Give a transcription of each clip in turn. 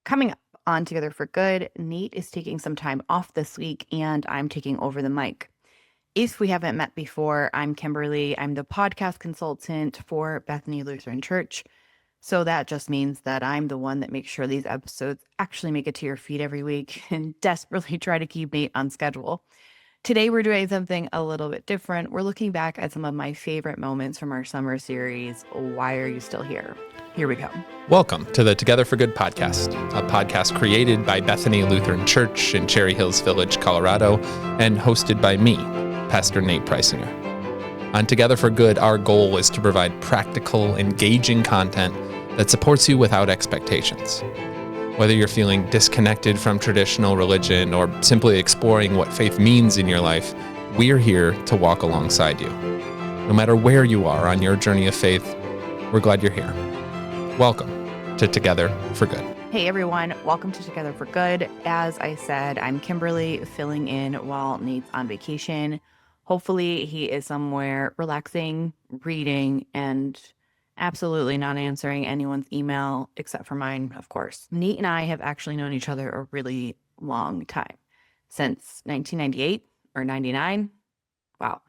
Coming up on Together for Good, Nate is taking some time off this week and I'm taking over the mic. If we haven't met before, I'm Kimberly. I'm the podcast consultant for Bethany Lutheran Church. So that just means that I'm the one that makes sure these episodes actually make it to your feed every week and desperately try to keep Nate on schedule. Today, we're doing something a little bit different. We're looking back at some of my favorite moments from our summer series, Why Are You Still Here? Here we go. Welcome to the Together for Good podcast, a podcast created by Bethany Lutheran Church in Cherry Hills Village, Colorado, and hosted by me, Pastor Nate Preisinger. On Together for Good, our goal is to provide practical, engaging content that supports you without expectations. Whether you're feeling disconnected from traditional religion or simply exploring what faith means in your life, we're here to walk alongside you. No matter where you are on your journey of faith, we're glad you're here. Welcome to Together for Good. Hey everyone, welcome to Together for Good. As I said, I'm Kimberly filling in while Nate's on vacation. Hopefully he is somewhere relaxing, reading, and absolutely not answering anyone's email except for mine, of course. Nate and I have actually known each other a really long time, since 1998 or 99. Wow.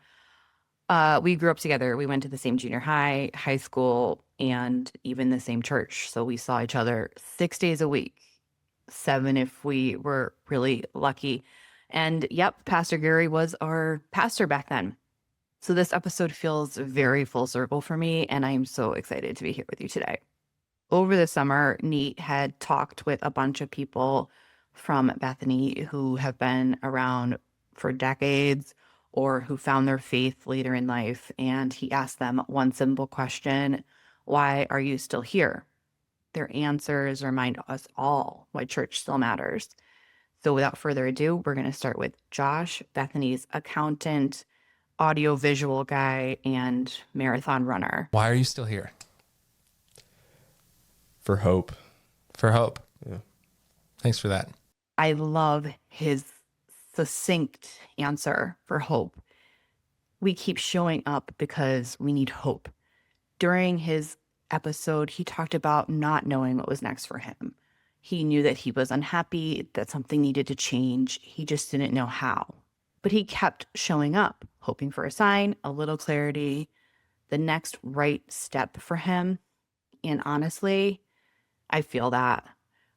We grew up together. We went to the same junior high, high school, and even the same church. So we saw each other 6 days a week, 7 if we were really lucky. And yep, Pastor Gary was our pastor back then. So this episode feels very full circle for me, and I'm so excited to be here with you today. Over the summer, Nate had talked with a bunch of people from Bethany who have been around for decades or who found their faith later in life, and he asked them one simple question: why are you still here? Their answers remind us all why church still matters. So without further ado, we're going to start with Josh, Bethany's accountant, audio-visual guy, and marathon runner. Why are you still here? For hope. For hope. Yeah. Thanks for that. I love his succinct answer for hope. We keep showing up because we need hope. During his episode, he talked about not knowing what was next for him. He knew that he was unhappy, that something needed to change. He just didn't know how. But he kept showing up, hoping for a sign, a little clarity, the next right step for him. And honestly, I feel that.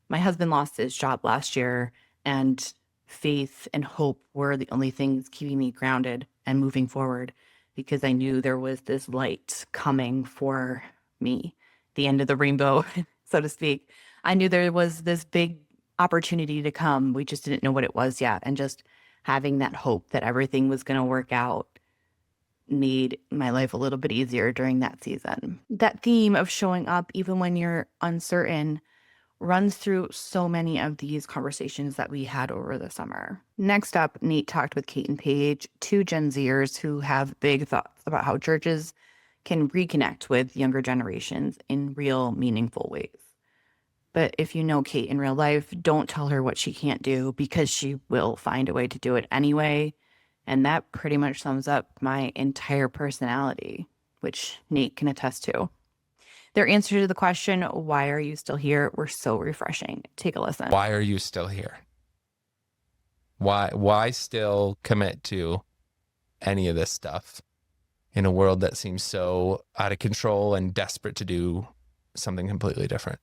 My husband lost his job last year, and faith and hope were the only things keeping me grounded and moving forward, because I knew there was this light coming for me, the end of the rainbow, so to speak. I knew there was this big opportunity to come. We just didn't know what it was yet. And just having that hope that everything was going to work out made my life a little bit easier during that season. That theme of showing up even when you're uncertain runs through so many of these conversations that we had over the summer. Next up, Nate talked with Kate and Paige, two Gen Zers who have big thoughts about how churches can reconnect with younger generations in real, meaningful ways. But if you know Kate in real life, don't tell her what she can't do, because she will find a way to do it anyway. And that pretty much sums up my entire personality, which Nate can attest to. Their answer to the question, why are you still here, were so refreshing. Take a listen. Why are you still here? Why still commit to any of this stuff in a world that seems so out of control and desperate to do something completely different?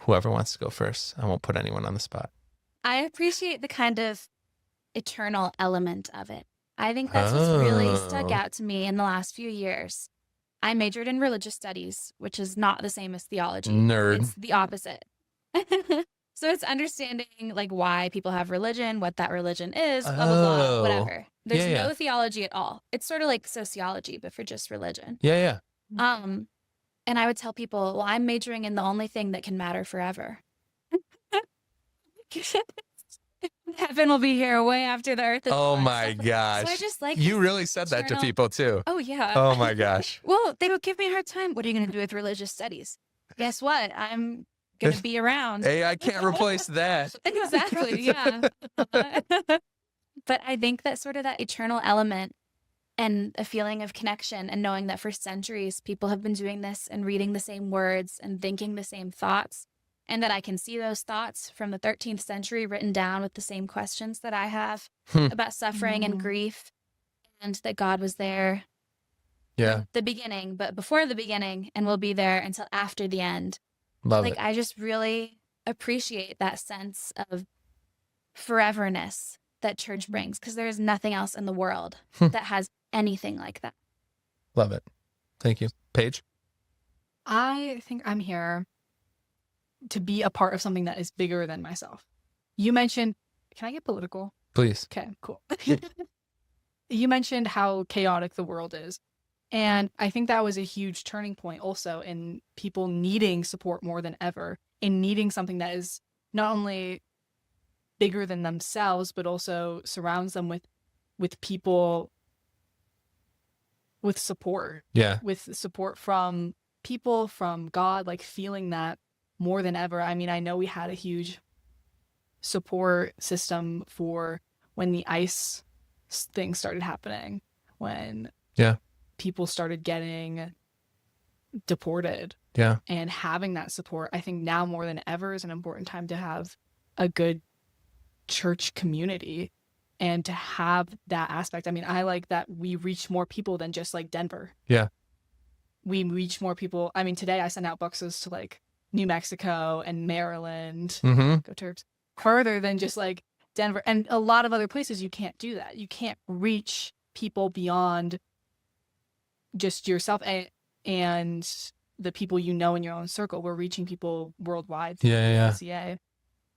Whoever wants to go first. I won't put anyone on the spot. I appreciate the kind of eternal element of it. I think that's what's really stuck out to me in the last few years. I majored in religious studies, which is not the same as theology. Nerd. It's the opposite. So it's understanding like why people have religion, what that religion is, blah, blah, blah, whatever. There's no theology at all. It's sort of like sociology, but for just religion. Yeah. And I would tell people, well, I'm majoring in the only thing that can matter forever. Heaven will be here way after the earth is Oh born. my gosh. So I just like You really said that to eternal- people too. Oh, yeah. Oh my gosh. Well, they would give me a hard time. What are you going to do with religious studies? Guess what? I'm going to be around. AI can't replace that. Exactly, yeah. But I think that sort of that eternal element and a feeling of connection, and knowing that for centuries people have been doing this and reading the same words and thinking the same thoughts, and that I can see those thoughts from the 13th century written down with the same questions that I have about suffering and grief, and that God was there Yeah. at the beginning, but before the beginning, and will be there until after the end. Love Like, it. I just really appreciate that sense of foreverness that church brings, because there is nothing else in the world that has anything like that. Love it. Thank you. Paige? I think I'm here to be a part of something that is bigger than myself. You mentioned, can I get political? Please. Okay, cool. You mentioned how chaotic the world is. And I think that was a huge turning point also in people needing support more than ever, in needing something that is not only bigger than themselves, but also surrounds them with people with support. Yeah. With support from people, from God, like feeling that more than ever. I mean, I know we had a huge support system for when the ICE thing started happening, when people started getting deported. Yeah. And having that support, I think now more than ever is an important time to have a good church community and to have that aspect. I mean, I like that we reach more people than just like Denver. Yeah. We reach more people. I mean, today I sent out boxes to like New Mexico and Maryland. Mm-hmm. Go Terps. Further than just like Denver and a lot of other places. You can't do that. You can't reach people beyond just yourself and the people you know in your own circle. We're reaching people worldwide. Yeah. SCA.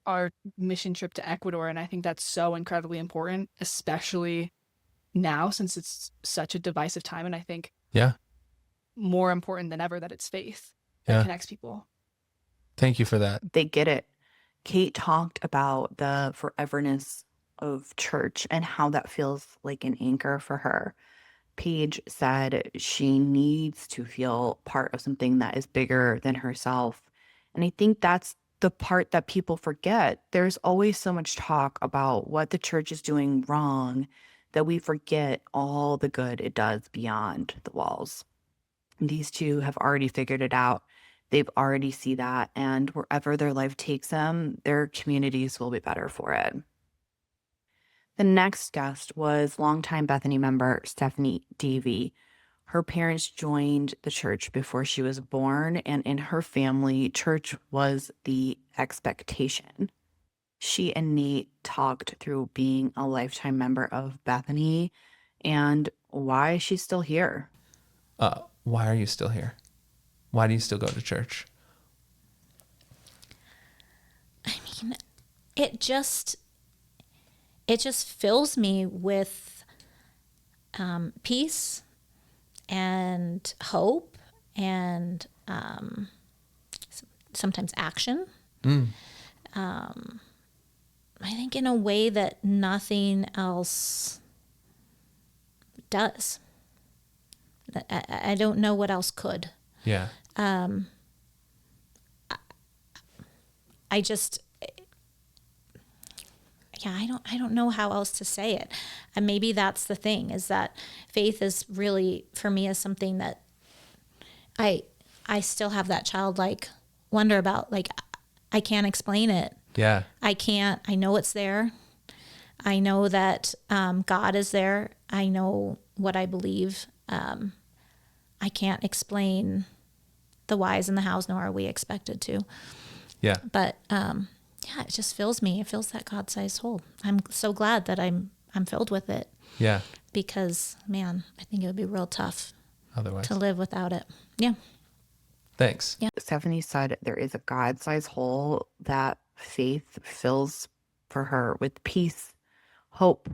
Our mission trip to Ecuador, and I think that's so incredibly important, especially now since it's such a divisive time. And I think more important than ever that it's faith that connects people. Thank you for that. They get it. Kate talked about the foreverness of church and how that feels like an anchor for her. Paige said she needs to feel part of something that is bigger than herself. And I think that's the part that people forget. There's always so much talk about what the church is doing wrong that we forget all the good it does beyond the walls. These two have already figured it out. They've already see that, and wherever their life takes them, their communities will be better for it. The next guest was longtime Bethany member Stephanie Davey. Her parents joined the church before she was born, and in her family, church was the expectation. She and Nate talked through being a lifetime member of Bethany and why she's still here. Why are you still here? Why do you still go to church? I mean, it just fills me with peace and hope and sometimes action. I think in a way that nothing else does. I don't know what else could. Yeah. I don't know how else to say it. And maybe that's the thing, is that faith is really, for me, is something that I still have that childlike wonder about. Like, I can't explain it. Yeah. I know it's there. I know that God is there. I know what I believe. I can't explain the whys and the hows, nor are we expected to. Yeah. But it just fills me. It fills that God-sized hole. I'm so glad that I'm filled with it. Yeah. Because, man, I think it would be real tough Otherwise. to live without it. Yeah. Thanks. Yeah. Stephanie said there is a God-sized hole that faith fills for her with peace, hope,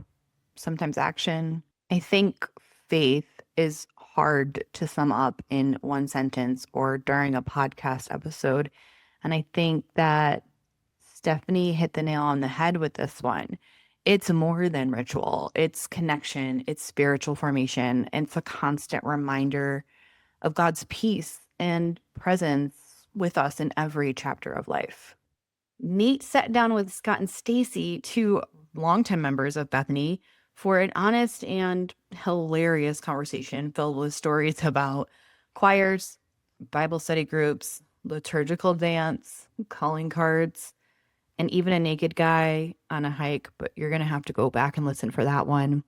sometimes action. I think faith is hard to sum up in one sentence or during a podcast episode. And I think that Stephanie hit the nail on the head with this one. It's more than ritual. It's connection. It's spiritual formation. It's a constant reminder of God's peace and presence with us in every chapter of life. Nate sat down with Scott and Stacy, two longtime members of Bethany, for an honest and hilarious conversation filled with stories about choirs, Bible study groups, liturgical dance, calling cards, and even a naked guy on a hike. But you're going to have to go back and listen for that one.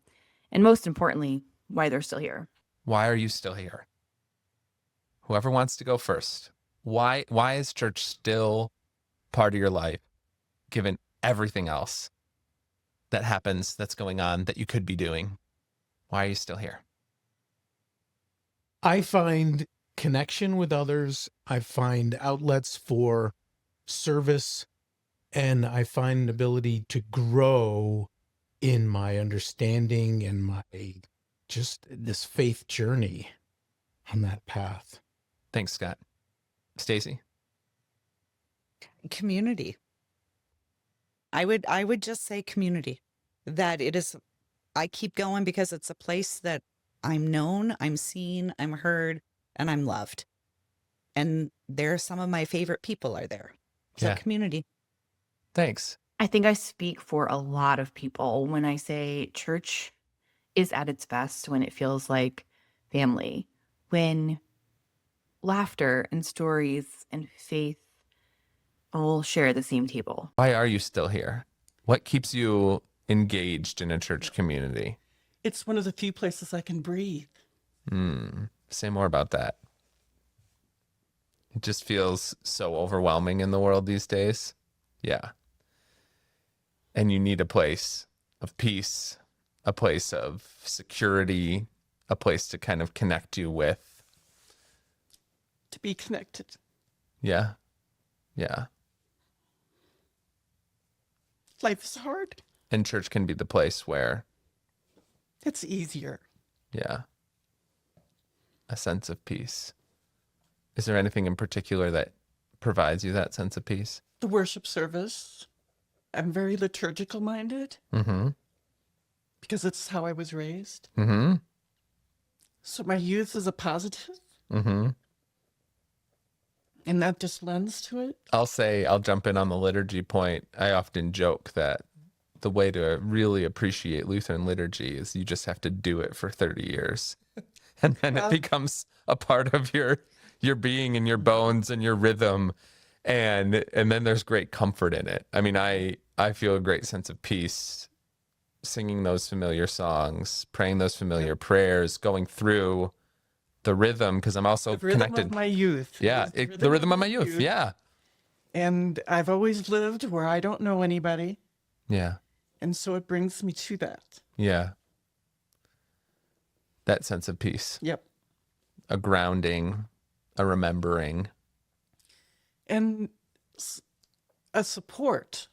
And most importantly, why they're still here. Why are you still here? Whoever wants to go first. Why is church still part of your life, given everything else that happens, that's going on, that you could be doing? Why are you still here? I find connection with others. I find outlets for service, and I find an ability to grow in my understanding and my just this faith journey on that path. Thanks, Scott. Stacy? Community. I would just say community. That it is, I keep going because it's a place that I'm known, I'm seen, I'm heard, and I'm loved. And there are some of my favorite people are there. So Yeah. community. Thanks. I think I speak for a lot of people when I say church is at its best when it feels like family, when laughter and stories and faith all share the same table. Why are you still here? What keeps you engaged in a church community? It's one of the few places I can breathe. Say more about that. It just feels so overwhelming in the world these days. Yeah. And you need a place of peace, a place of security, a place to kind of connect you with. To be connected. Yeah. Yeah. Life is hard. And church can be the place where, It's easier. yeah, a sense of peace. Is there anything in particular that provides you that sense of peace? The worship service. I'm very liturgical minded Mm-hmm. because it's how I was raised. Mm-hmm. So my youth is a positive, Mm-hmm. and that just lends to it. I'll jump in on the liturgy point. I often joke that the way to really appreciate Lutheran liturgy is you just have to do it for 30 years. And then it becomes a part of your being and your bones and your rhythm. And then there's great comfort in it. I mean, I feel a great sense of peace singing those familiar songs, praying those familiar prayers, going through the rhythm, because I'm also The rhythm connected. of my youth. Yeah, the rhythm of my youth. Yeah. And I've always lived where I don't know anybody. Yeah. And so it brings me to that. Yeah. That sense of peace, Yep. a grounding, a remembering. And a support.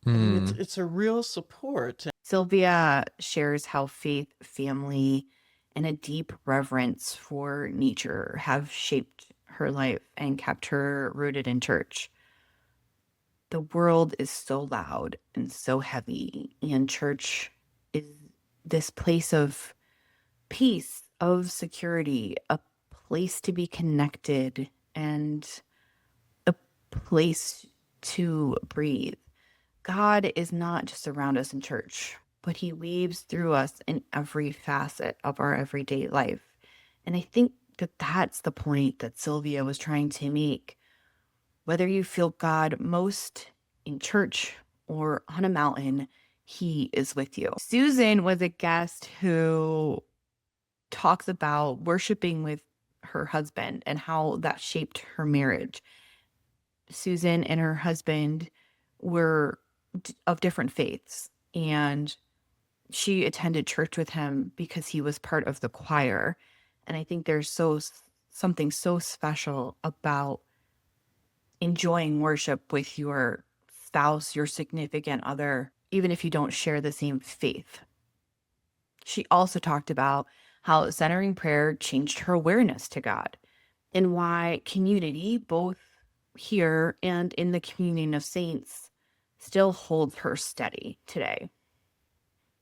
I mean, it's a real support. Sylvia shares how faith, family, and a deep reverence for nature have shaped her life and kept her rooted in church. The world is so loud and so heavy, and church is this place of peace, of security, a place to be connected, and a place to breathe. God is not just around us in church, but he weaves through us in every facet of our everyday life. And I think that that's the point that Sylvia was trying to make. Whether you feel God most in church or on a mountain, he is with you. Susan was a guest who talks about worshiping with her husband and how that shaped her marriage. Susan and her husband were of different faiths, and she attended church with him because he was part of the choir. And I think there's something so special about enjoying worship with your spouse, your significant other, even if you don't share the same faith. She also talked about how centering prayer changed her awareness to God and why community, both here and in the communion of saints, still holds her steady today.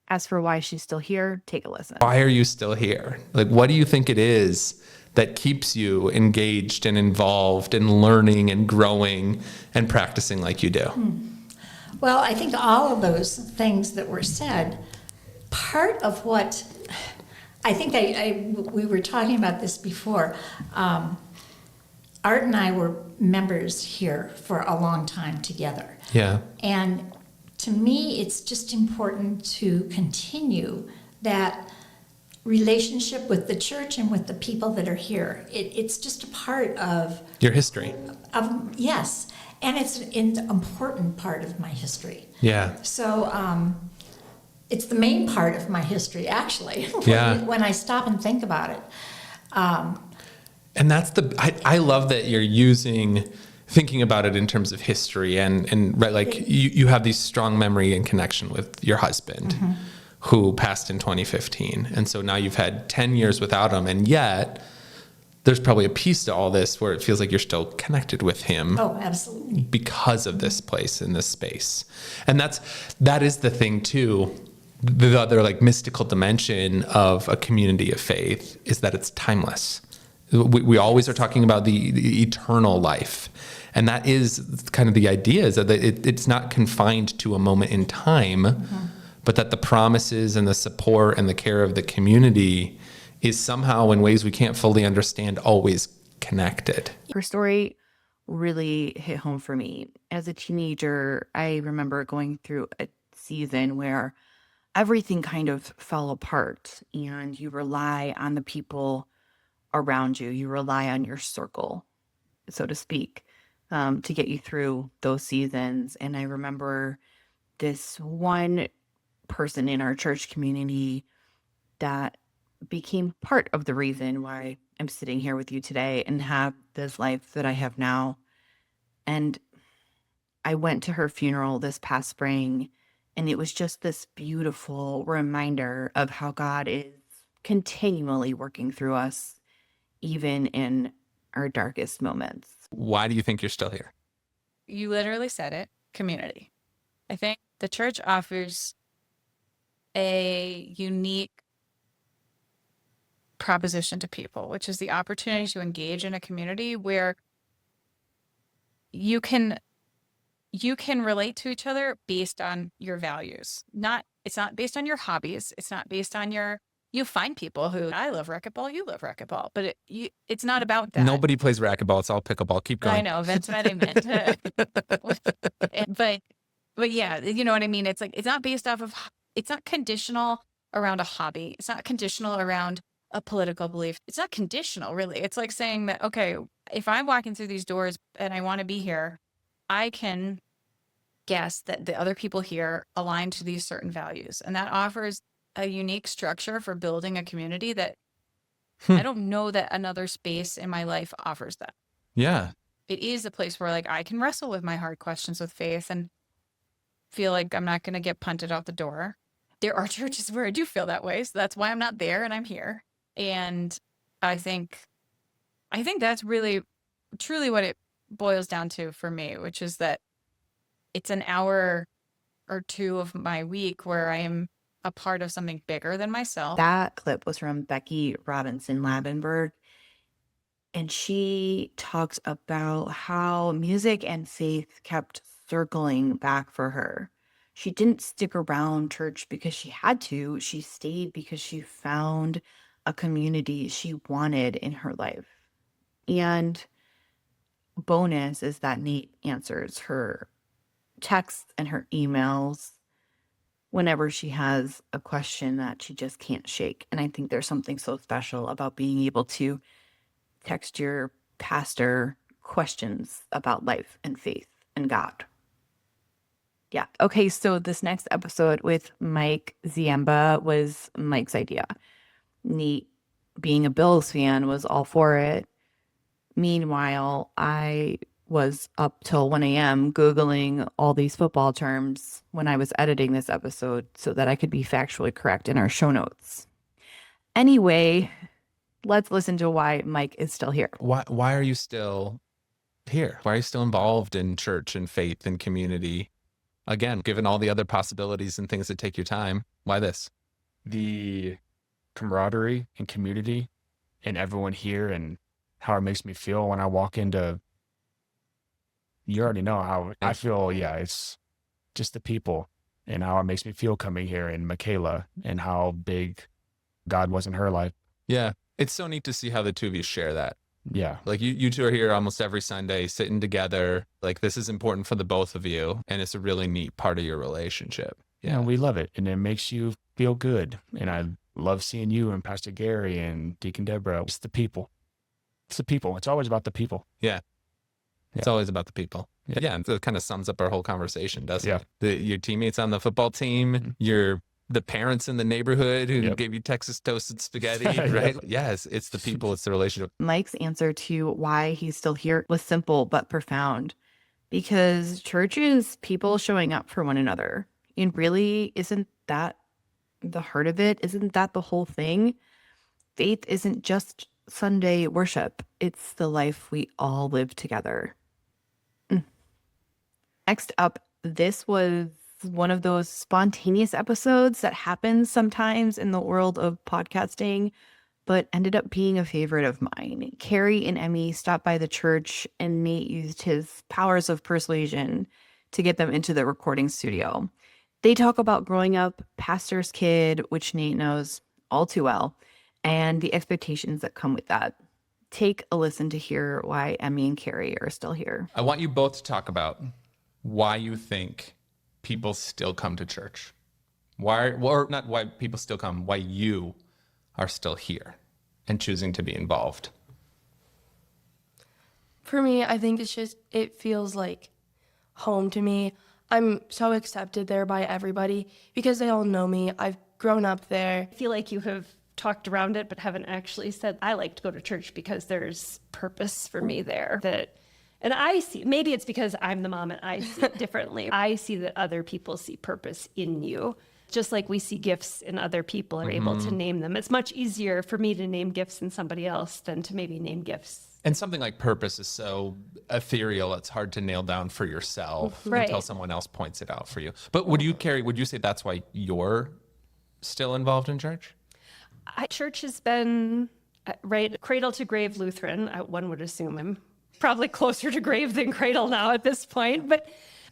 As for why she's still here, take a listen. Why are you still here? Like, what do you think it is that keeps you engaged and involved and learning and growing and practicing like you do? Well, I think all of those things that were said part of what I think we were talking about this before. Art and I were members here for a long time together. Yeah. And to me, it's just important to continue that relationship with the church and with the people that are here. It's just a part of Your history. Yes, and it's an important part of my history. Yeah. So it's the main part of my history, actually. Yeah. When I stop and think about it. And that's I love that you're thinking about it in terms of history and right, like you have these strong memory and connection with your husband who passed in 2015. And so now you've had 10 years without him, and yet there's probably a piece to all this where it feels like you're still connected with him. Oh, absolutely. Because of this place and this space. And that is the thing too. The other like mystical dimension of a community of faith is that it's timeless. We always are talking about the eternal life. And that is kind of the idea, is that it's not confined to a moment in time, but that the promises and the support and the care of the community is somehow, in ways we can't fully understand, always connected. Her story really hit home for me. As a teenager, I remember going through a season where everything kind of fell apart, and you rely on the people around you. You rely on your circle, so to speak, to get you through those seasons. And I remember this one person in our church community that became part of the reason why I'm sitting here with you today and have this life that I have now. And I went to her funeral this past spring, and it was just this beautiful reminder of how God is continually working through us, even in our darkest moments. Why do you think you're still here? You literally said it, community. I think the church offers a unique proposition to people, which is the opportunity to engage in a community where you can relate to each other based on your values. It's not based on your hobbies. It's not based on you find people who, I love racquetball, you love racquetball, but it's not about that. Nobody plays racquetball. It's all pickleball. Keep going. I know, that's what I meant. But yeah, you know what I mean? It's like, it's not based off of, it's not conditional around a hobby. It's not conditional around a political belief. It's not conditional, really. It's like saying that, okay, if I'm walking through these doors and I want to be here, I can guess that the other people here align to these certain values. And that offers a unique structure for building a community that I don't know that another space in my life offers that. Yeah. It is a place where like I can wrestle with my hard questions with faith and feel like I'm not going to get punted out the door. There are churches where I do feel that way. So that's why I'm not there and I'm here. And I think that's really truly what it boils down to for me, which is that it's an hour or two of my week where I am a part of something bigger than myself. That clip was from Becky Robinson Labenberg, and she talks about how music and faith kept circling back for her. She didn't stick around church because she had to. She stayed because she found a community she wanted in her life. And bonus is that Nate answers her texts and her emails whenever she has a question that she just can't shake. And I think there's something so special about being able to text your pastor questions about life and faith and God. Yeah. Okay, so this next episode with Mike Ziemba was Mike's idea. Nate, being a Bills fan, was all for it. Meanwhile, I was up till 1 a.m. Googling all these football terms when I was editing this episode so that I could be factually correct in our show notes. Anyway, let's listen to why Mike is still here. Why are you still here? Why are you still involved in church and faith and community? Again, given all the other possibilities and things that take your time, why this? The camaraderie and community and everyone here and how it makes me feel when I walk into, you already know how I feel. Yeah, it's just the people and how it makes me feel coming here, and Michaela, and how big God was in her life. Yeah. It's so neat to see how the two of you share that. Yeah. Like you two are here almost every Sunday sitting together. Like this is important for the both of you. And it's a really neat part of your relationship. Yeah, we love it. And it makes you feel good. And I love seeing you and Pastor Gary and Deacon Deborah. It's the people. It's the people. It's always about the people. Yeah. It's always about the people. Yeah. And it kind of sums up our whole conversation, doesn't it? Your teammates on the football team, the parents in the neighborhood who gave you Texas toasted spaghetti, right? Yes, it's the people, it's the relationship. Mike's answer to why he's still here was simple but profound, because church is people showing up for one another. And really, isn't that the heart of it? Isn't that the whole thing? Faith isn't just Sunday worship. It's the life we all live together. Next up, this was one of those spontaneous episodes that happens sometimes in the world of podcasting, but ended up being a favorite of mine. Carrie and Emmy stopped by the church, and Nate used his powers of persuasion to get them into the recording studio. They talk about growing up pastor's kid, which Nate knows all too well, and the expectations that come with that. Take a listen to hear why Emmy and Carrie are still here. I want you both to talk about why you think people still come to church. Why, or not why people still come, why you are still here and choosing to be involved. For me, I think it feels like home to me. I'm so accepted there by everybody because they all know me. I've grown up there. I feel like you have talked around it but haven't actually said, I like to go to church because there's purpose for me there. And I see, maybe it's because I'm the mom and I see it differently. I see that other people see purpose in you. Just like we see gifts in other people and are able to name them. It's much easier for me to name gifts in somebody else than to maybe name gifts. And something like purpose is so ethereal, it's hard to nail down for yourself until someone else points it out for you. But would you say that's why you're still involved in church? Church has been, cradle to grave Lutheran. One would assume I'm probably closer to grave than cradle now at this point. But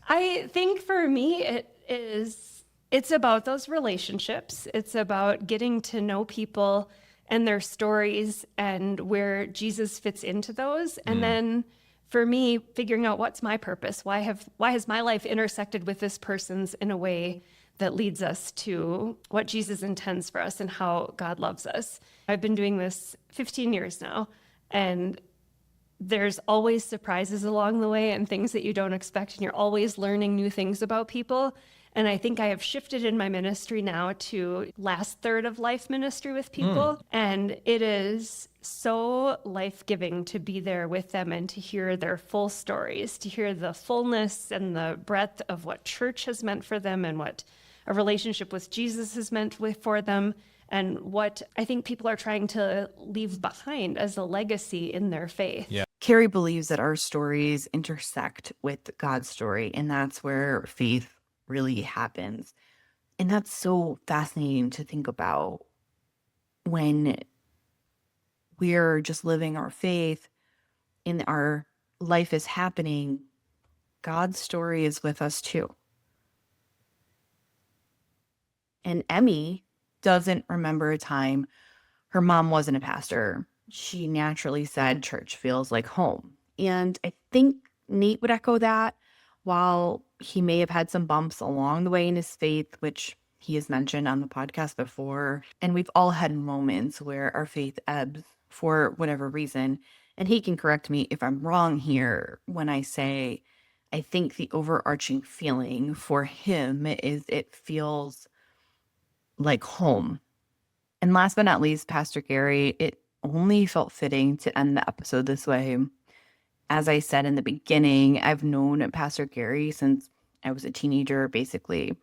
I think for me, it's about those relationships. It's about getting to know people and their stories and where Jesus fits into those. And then for me, figuring out what's my purpose. Why has my life intersected with this person's in a way that leads us to what Jesus intends for us and how God loves us. I've been doing this 15 years now, and there's always surprises along the way and things that you don't expect, and you're always learning new things about people. And I think I have shifted in my ministry now to last third of life ministry with people. And it is so life-giving to be there with them and to hear their full stories, to hear the fullness and the breadth of what church has meant for them and what a relationship with Jesus has meant for them, and what I think people are trying to leave behind as a legacy in their faith. Yeah. Carrie believes that our stories intersect with God's story, and that's where faith really happens. And that's so fascinating to think about when we're just living our faith and our life is happening. God's story is with us too. And Emmy doesn't remember a time her mom wasn't a pastor. She naturally said church feels like home. And I think Nate would echo that. While he may have had some bumps along the way in his faith, which he has mentioned on the podcast before, and we've all had moments where our faith ebbs for whatever reason. And he can correct me if I'm wrong here when I say I think the overarching feeling for him is it feels like home. And last but not least, Pastor Gary, it only felt fitting to end the episode this way. As I said in the beginning, I've known Pastor Gary since I was a teenager, basically.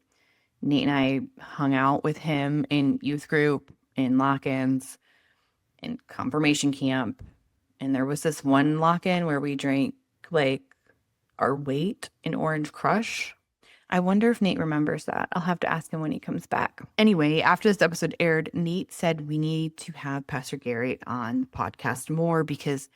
Nate and I hung out with him in youth group, in lock-ins, in confirmation camp. And there was this one lock-in where we drank like our weight in Orange Crush. I wonder if Nate remembers that. I'll have to ask him when he comes back. Anyway, after this episode aired, Nate said we need to have Pastor Gary on the podcast more because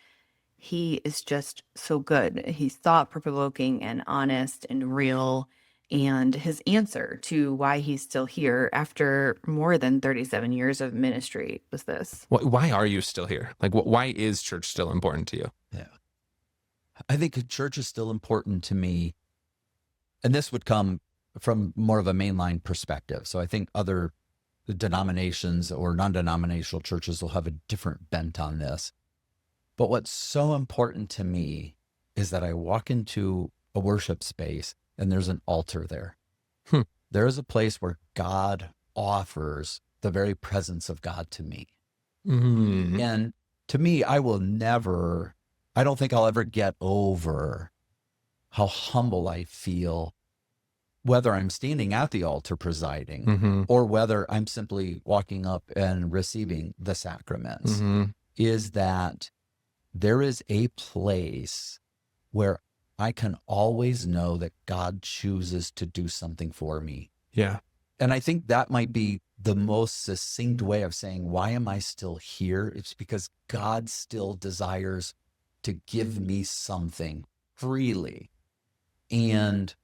he is just so good. He's thought-provoking and honest and real, And his answer to why he's still here after more than 37 years of ministry was this. Why are you still here? Like, why is church still important to you? Yeah. I think church is still important to me. And this would come from more of a mainline perspective. So I think other denominations or non-denominational churches will have a different bent on this. But what's so important to me is that I walk into a worship space and there's an altar there. There is a place where God offers the very presence of God to me. Mm-hmm. And to me, I don't think I'll ever get over how humble I feel, whether I'm standing at the altar presiding or whether I'm simply walking up and receiving the sacraments, is that there is a place where I can always know that God chooses to do something for me. Yeah. And I think that might be the most succinct way of saying, why am I still here? It's because God still desires to give me something freely. And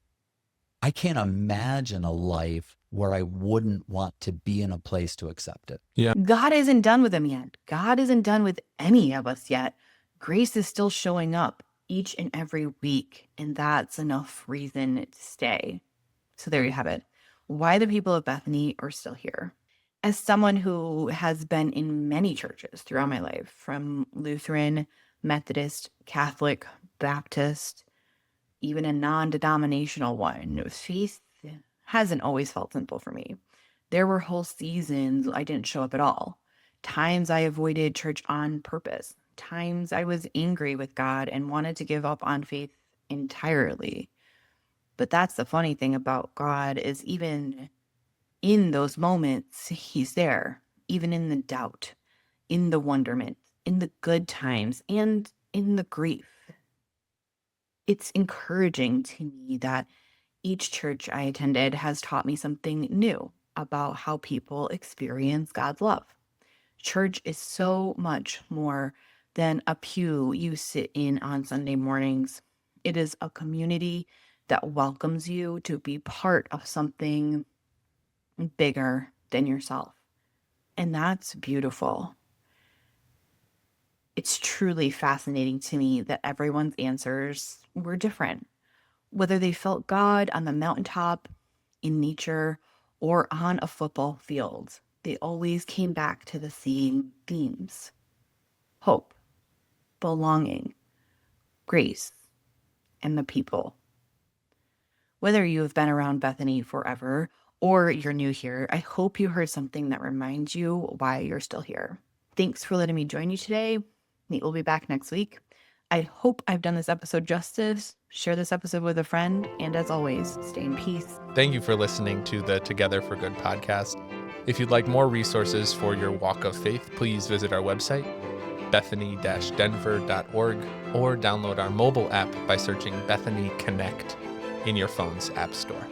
I can't imagine a life where I wouldn't want to be in a place to accept it. Yeah. God isn't done with him yet. God isn't done with any of us yet. Grace is still showing up each and every week, and that's enough reason to stay. So there you have it. Why the people of Bethany are still here. As someone who has been in many churches throughout my life, from Lutheran, Methodist, Catholic, Baptist, even a non-denominational one, faith hasn't always felt simple for me. There were whole seasons I didn't show up at all. Times I avoided church on purpose. Times I was angry with God and wanted to give up on faith entirely. But that's the funny thing about God, is even in those moments, he's there, even in the doubt, in the wonderment, in the good times, and in the grief. It's encouraging to me that each church I attended has taught me something new about how people experience God's love. Church is so much more than a pew you sit in on Sunday mornings. It is a community that welcomes you to be part of something bigger than yourself. And that's beautiful. It's truly fascinating to me that everyone's answers were different. Whether they felt God on the mountaintop, in nature, or on a football field, they always came back to the same themes: hope, belonging, grace, and the people. Whether you have been around Bethany forever or you're new here, I hope you heard something that reminds you why you're still here. Thanks for letting me join you today. Nate will be back next week. I hope I've done this episode justice. Share this episode with a friend. And as always, stay in peace. Thank you for listening to the Together for Good podcast. If you'd like more resources for your walk of faith, please visit our website, bethany-denver.org, or download our mobile app by searching Bethany Connect in your phone's app store.